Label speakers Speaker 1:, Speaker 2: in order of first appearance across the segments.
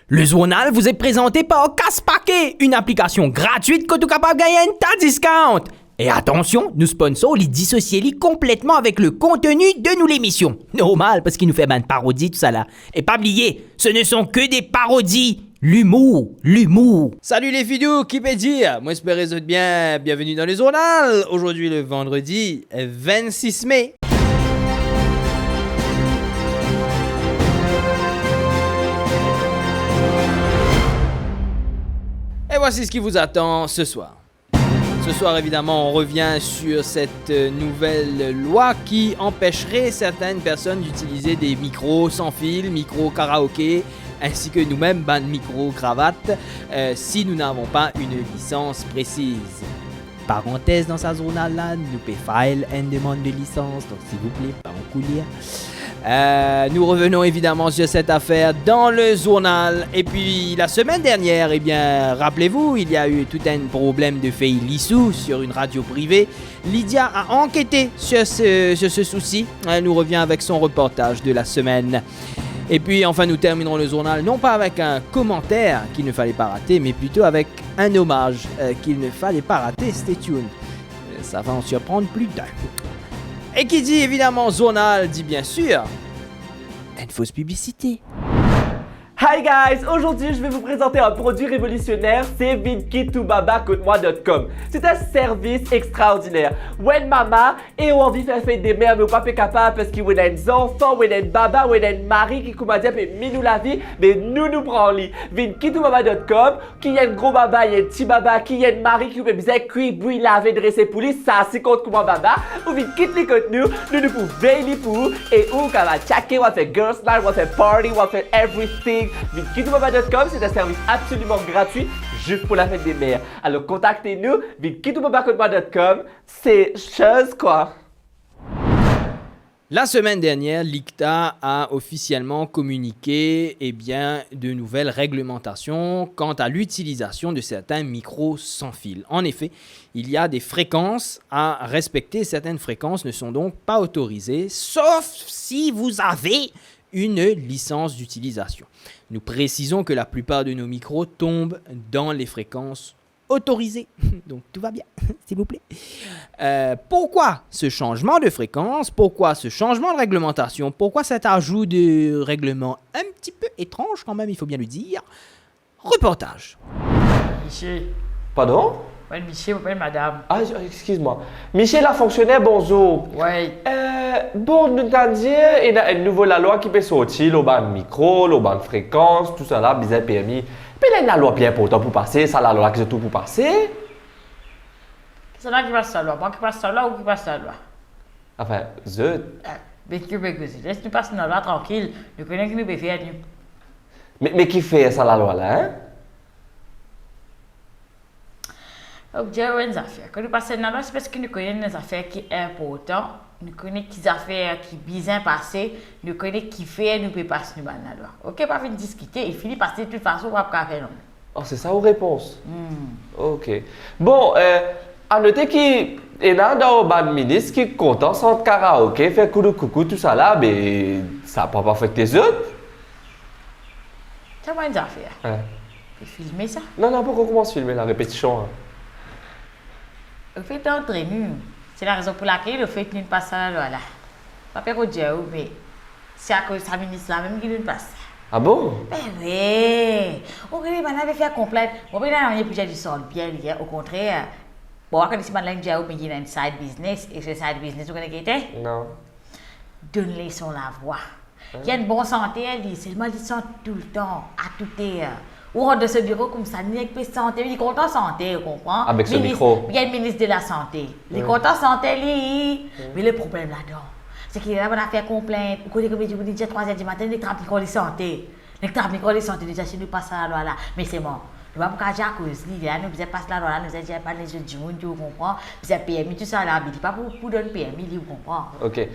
Speaker 1: Le journal vous est présenté par Caspaquet, une application gratuite que tu es capable de gagner un tas de discount. Et attention, nous sponsors les dissocier complètement avec le contenu de nous l'émission. Normal, parce qu'il nous fait de parodies, tout ça là. Et pas oublier, ce ne sont que des parodies. L'humour. Salut les fidous, qui peut dire? Moi j'espère que vous êtes bien, bienvenue dans le journal. Aujourd'hui le vendredi 26 mai. Et voici ce qui vous attend ce soir. Ce soir, évidemment, on revient sur cette nouvelle loi qui empêcherait certaines personnes d'utiliser des micros sans fil, micros karaoké, ainsi que nous-mêmes, micro-cravate, si nous n'avons pas une licence précise. Parenthèse dans sa journal-là, nous pouvons file une demande de licence, donc s'il vous plaît, pas en coulir. Nous revenons évidemment sur cette affaire dans le journal. Et puis la semaine dernière, eh bien, rappelez-vous, il y a eu tout un problème de fake lissou sur une radio privée. Lydia a enquêté sur ce souci. Elle nous revient avec son reportage de la semaine. Et puis enfin, nous terminerons le journal non pas avec un commentaire qu'il ne fallait pas rater, mais plutôt avec un hommage qu'il ne fallait pas rater. Stay tuned. Ça va en surprendre plus d'un. Et qui dit évidemment journal dit bien sûr une fausse publicité.
Speaker 2: Hi guys, aujourd'hui je vais vous présenter un produit révolutionnaire, c'est VinKitToBabaCoteMoi.com. C'est un service extraordinaire. When mama et on envie de faire des mères, mais pas capable parce qu'il y a des enfants, il y a des baba, il y a des maris qui commencent à dire mais nous la vie, mais nous prend lit. VinKitToBaba.com, qui y a un gros baba, il y a un petit baba, qui y a un mari qui peut bien cuire, bouillir, laver, dresser pour lui, ça c'est contre comment baba. Ou VinKit les contre nous pouvons veiller pour et où quand on va checker, on va faire girls night, on va faire party, on va faire everything. VinKitToBaba.com, c'est un service absolument gratuit juste pour la fête des mères. Alors contactez-nous, VinKitToBaba.com, c'est chose quoi.
Speaker 1: La semaine dernière, l'ICTA a officiellement communiqué de nouvelles réglementations quant à l'utilisation de certains micros sans fil. En effet, il y a des fréquences à respecter. Certaines fréquences ne sont donc pas autorisées, sauf si vous avez une licence d'utilisation. Nous précisons que la plupart de nos micros tombent dans les fréquences autorisées. Donc tout va bien, s'il vous plaît. Pourquoi ce changement de fréquence? Pourquoi ce changement de réglementation? Pourquoi cet ajout de règlement un petit peu étrange quand même, il faut bien le dire? Reportage.
Speaker 3: Michel.
Speaker 2: Pardon?
Speaker 3: Ouais, Michel, vous appelez madame.
Speaker 2: Ah, excuse-moi. Michel, la fonctionnaire, bonjour.
Speaker 3: Ouais.
Speaker 2: Bon, nous t'en dire, il y a une nouvelle loi qui peut sortir, le ban micro, le ban fréquence, tout ça là, bizarre permis. Puis il y a une loi bien importante pour passer, ça la loi qui est tout pour passer.
Speaker 3: C'est là qui passe la loi. Moi qui passe la loi ou qui passe la loi?
Speaker 2: Enfin, je...
Speaker 3: Mais que laisse-nous passer la loi tranquille. Nous connaissons que nous pouvons faire, nous.
Speaker 2: Mais qui fait ça la loi là, hein?
Speaker 3: Donc, j'ai une affaire. Quand nous passons dans la loi, c'est parce que nous connaissons des affaires qui sont importantes. Nous connaissons des affaires qui sont bien passées. Nous connaissons qui fait, nous pouvons passer dans la loi. Ok, pas venir discuter. Il finit par passer de toute façon, on va pas faire non.
Speaker 2: Oh, c'est ça vos réponses? Ok. Bon, à noter qu'il y a dans le ministre qui est content sans karaoké, fait coup de coucou, tout ça là, mais ça n'a pas affecté les autres.
Speaker 3: C'est pas une affaire.
Speaker 2: Ouais.
Speaker 3: Tu peux filmer ça?
Speaker 2: Non, pourquoi on commence à filmer la répétition? Hein?
Speaker 3: Le fait d'entrer nous, c'est la raison pour laquelle le fait que nous ne passons à la loi là. Pas peur au Dieu, mais c'est à cause de sa ministre là même qui nous passe.
Speaker 2: Ah bon?
Speaker 3: Ben oui! On ne va pas faire complète. On va pas faire du sol bien, au contraire. Bon, quand ici, mais il y a une side business, et ce side business, vous connaissez qui est?
Speaker 2: Non.
Speaker 3: Donne-les son la voix. Il y a une bonne santé, elle dit, c'est le mal, il sent tout le temps, à tout heure. Ou rentre de ce bureau comme ça, il y a santé, il est content santé, vous comprenez?
Speaker 2: Avec ce micro.
Speaker 3: Il y a le ministre de la Santé. Il est content santé, lui. Mais le problème là-dedans, c'est qu'il y a une affaire complainte. Vous connaissez comme je vous dis, 3h du matin, les trappes micro de santé. Les trappes micro de santé, déjà, chez nous, passe à la loi là. Mais c'est bon. Nous ne pouvons pas faire à cause de lui, nous faisons passer la loi là, nous faisons pas les autres du monde, vous comprenez? Puis c'est PMI, tout ça là, mais pas pour donner PMI, vous comprenez?
Speaker 2: Ok,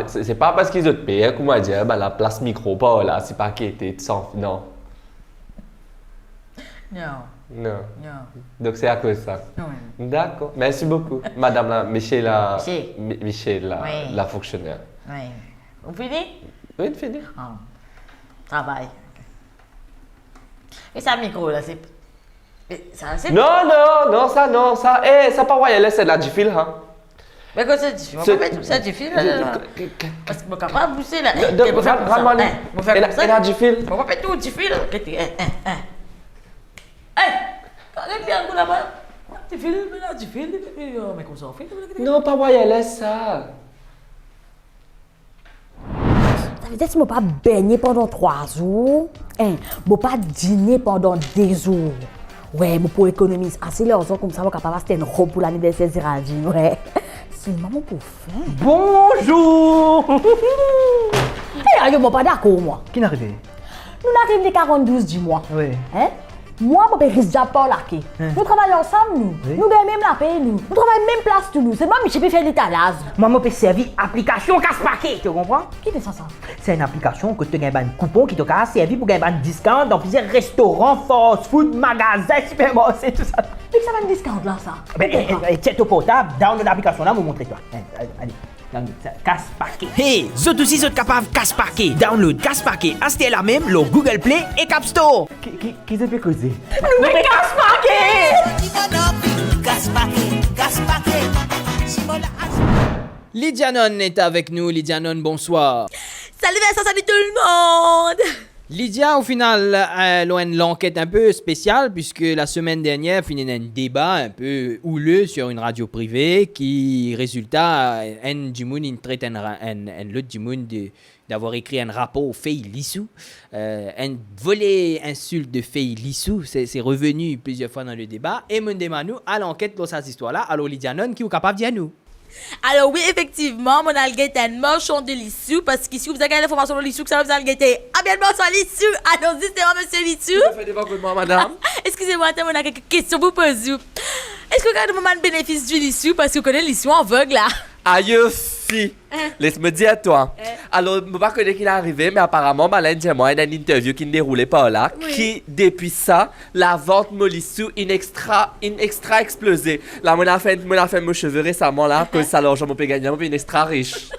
Speaker 2: c'est pas parce qu'ils ont payé, comment dire, la place micro, pas là, c'est pas qui était sans. Non. Non. Donc c'est à cause de ça.
Speaker 3: Oui.
Speaker 2: D'accord. Merci beaucoup. Madame la Michel,
Speaker 3: Oui.
Speaker 2: la fonctionnaire.
Speaker 3: Oui. Vous finissez?
Speaker 2: Oui, fini.
Speaker 3: Travail. Et ça, micro, là, c'est. Ça, c'est.
Speaker 2: Non, ça. Ça pas wireless, c'est de la du-fil, hein.
Speaker 3: Mais quoi, c'est du fil? On peut mettre tout ça du fil, là. Parce que je ne peux pas pousser, là.
Speaker 2: Rends-moi lui. Elle a du fil.
Speaker 3: On va mettre tout du fil. Arrête, viens, un coup là-bas. Du fil, là, du fil. Mais comment ça on fait?
Speaker 2: Non, pas wireless, ça.
Speaker 4: Ça veut dire que je ne pas baigner pendant 3 jours. Je ne pas dîner pendant 2 jours. Ouais, mais pour économiser assez l'argent comme ça, je suis capable d'acheter une robe pour l'anniversaire de Géraldine. Ouais. C'est maman pour faire.
Speaker 2: Bonjour.
Speaker 4: Je ne suis pas d'accord, moi.
Speaker 5: Qui est arrivé?
Speaker 4: Nous arrivons les 42 du mois.
Speaker 5: Oui.
Speaker 4: Hein? Moi, je suis déjà pas laqué. Nous travaillons ensemble, nous.
Speaker 5: Oui.
Speaker 4: Nous gagnons même la paix, nous. Nous travaillons même place, tous nous. C'est moi qui peux faire l'étalage.
Speaker 5: Moi, je peux servir application casse-paquet, tu comprends?
Speaker 4: Qui fait ça?
Speaker 5: C'est une application que tu as un coupon qui t'a servi pour gagner un discount dans plusieurs restaurants, fast-food, magasins, supermarchés, tout ça.
Speaker 4: Mais ça va me discount là, ça.
Speaker 5: Tiens ton portable, download l'application là, je vais vous montrer toi. Allez, download ça. Casse-paquet.
Speaker 6: Hey, zot aussi zot capable casse-paquet. Download casse-paquet, achetez la même, le Google Play et Cap Store.
Speaker 2: Qui se fait causer?
Speaker 4: Nous, mais
Speaker 1: Lydia Non est avec nous. Lydia Non, bonsoir.
Speaker 3: Salut Vincent, salut tout le monde!
Speaker 1: Lydia, au final, elle a une enquête un peu spéciale puisque la semaine dernière, il y a un débat un peu houleux sur une radio privée qui résulta un du monde traite un l'autre du monde d'avoir écrit un rapport au Fei Lissou. Un volet insulte de Fei Lissou, c'est revenu plusieurs fois dans le débat. Et mon demande à l'enquête dans cette histoire-là. Alors Lydia Non, qui est capable de dire nous?
Speaker 7: Alors oui, effectivement, mon alguette est un marchand de Lissou parce qu'ici vous avez l'information de Lissou que ça va vous alguetter. Ah bien, bonsoir Lissou. Allons-y, c'est moi, monsieur Lissou.
Speaker 2: Faites des compliments, madame.
Speaker 7: Excusez-moi, on a quelques questions pour poser. Est-ce que vous avez le bénéfice du Lissou parce que vous connaissez Lissou en vogue là?
Speaker 2: Aïe, fi. Laisse-moi dire à toi. Alors, je ne sais pas connaître qui est arrivé, mais apparemment, Malène dit moi, il y a une interview qui ne déroulait pas là, qui, depuis ça, la vente Molissou, une extra explosé. Là, on a fait mes cheveux récemment, là, que ça, l'argent, on peut gagner, on peut une extra riche.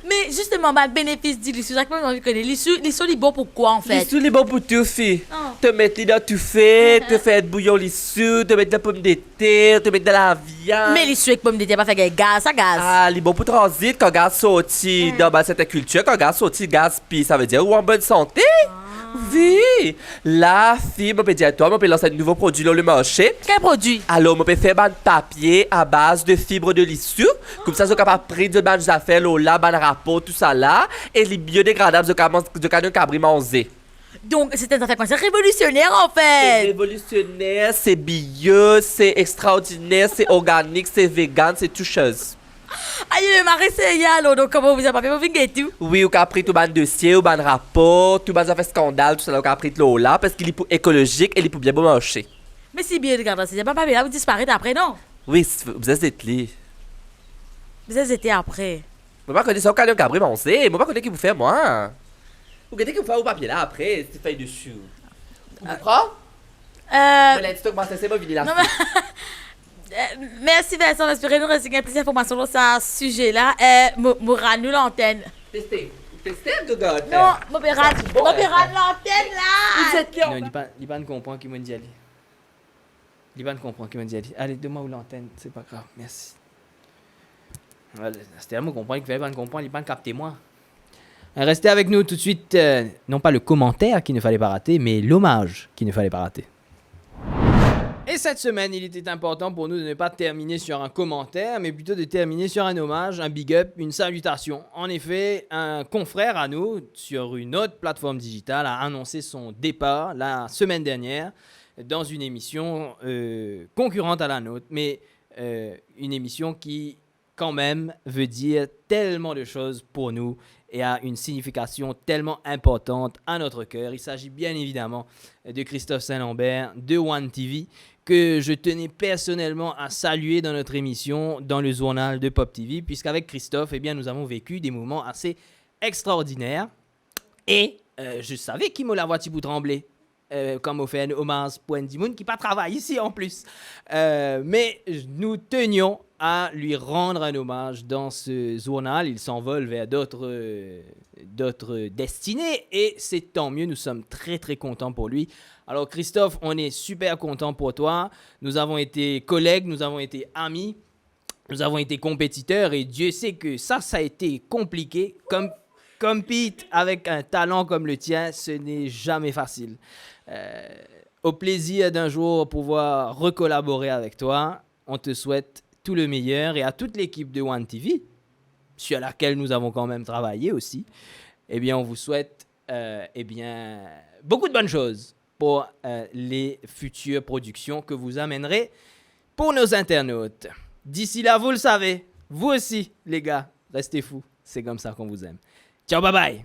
Speaker 7: Mais justement, le bénéfice du Lissou, chaque fois que je connais Lissou, il est bon pour quoi en fait?
Speaker 2: Lissou, il est bon pour tout, fi.
Speaker 7: Oh.
Speaker 2: Te mettre dans tout fait, te faire bouillon Lissou, te mettre de la pomme de terre, te mettre de la viande.
Speaker 7: Mais Lissou avec pomme de terre, pas faire gaz, ça gaz.
Speaker 2: Ah, il est bon pour transit quand gaz sorti dans cette culture, quand gaz sorti gaz, puis ça veut dire ou en bonne santé. Oui, la fille, je peux dire à toi, je peux lancer un nouveau produit dans le marché.
Speaker 7: Quel produit?
Speaker 2: Alors, je peux faire un papier à base de fibres de lissou. Comme ça, je suis capable de prendre des affaires, là, un rapport, tout ça là. Et les biodégradables de canne cabri manger.
Speaker 7: Donc, c'est un affaire c'est révolutionnaire en
Speaker 2: C'est
Speaker 7: fait.
Speaker 2: révolutionnaire, c'est bio, c'est extraordinaire, c'est organique, c'est vegan, c'est tout chose.
Speaker 7: Aïe, ma réessayé alors, donc comment vous avez pas fait pour finir tout?
Speaker 2: Oui, ou qu'a pris tout ban dossier, ou ban rapport, tout ban affaire scandale, tout ça là, ou qu'a pris tout là, parce qu'il est pour écologique et il est pour bien bon marché.
Speaker 7: Mais si bien, regarde, c'est pas bien, vous disparaître après, non?
Speaker 2: Oui, vous êtes les.
Speaker 7: Vous étiez après.
Speaker 2: Je ne connais pas quand on a manger, je ne connais pas qui vous fait moi. Vous connaissez qui vous fait au papier là après, cette feuille de chou. Vous comprenez? C'est bon, là.
Speaker 7: Non, mais... merci Vincent, j'espère nous recevoir plus d'informations sur ce sujet-là. Mouranu l'antenne.
Speaker 2: Testez, Google.
Speaker 7: Non, mon père l'antenne là.
Speaker 1: Non, Liban comprend qui m'a dit aller. Liban comprend qui m'a dit aller. Allez, donne-moi où l'antenne, c'est pas grave, merci. Voilà, c'était à moi comprendre qu'il fallait Liban comprendre, Liban captez-moi. Restez avec nous tout de suite, non pas le commentaire qu'il ne fallait pas rater, mais l'hommage qu'il ne fallait pas rater. Et cette semaine, il était important pour nous de ne pas terminer sur un commentaire, mais plutôt de terminer sur un hommage, un big up, une salutation. En effet, un confrère à nous, sur une autre plateforme digitale, a annoncé son départ la semaine dernière dans une émission concurrente à la nôtre, mais une émission qui, quand même, veut dire tellement de choses pour nous et a une signification tellement importante à notre cœur. Il s'agit bien évidemment de Christophe Saint-Lambert de One TV, que je tenais personnellement à saluer dans notre émission, dans le journal de Pop TV, puisqu'avec Christophe, eh bien, nous avons vécu des moments assez extraordinaires. Et je savais qu'il me la voit pour trembler, comme on fait un hommage pour Andy Moon, qui pas travaille ici en plus. Mais nous tenions à lui rendre un hommage dans ce journal. Il s'envole vers d'autres destinées et c'est tant mieux. Nous sommes très très contents pour lui. Alors Christophe, on est super contents pour toi. Nous avons été collègues, nous avons été amis, nous avons été compétiteurs et Dieu sait que ça a été compliqué. Comme Pete, avec un talent comme le tien, ce n'est jamais facile. Au plaisir d'un jour pouvoir recollaborer avec toi. On te souhaite tout le meilleur et à toute l'équipe de One TV, sur laquelle nous avons quand même travaillé aussi, eh bien, on vous souhaite beaucoup de bonnes choses pour les futures productions que vous amènerez pour nos internautes. D'ici là, vous le savez, vous aussi, les gars, restez fous. C'est comme ça qu'on vous aime. Ciao, bye bye.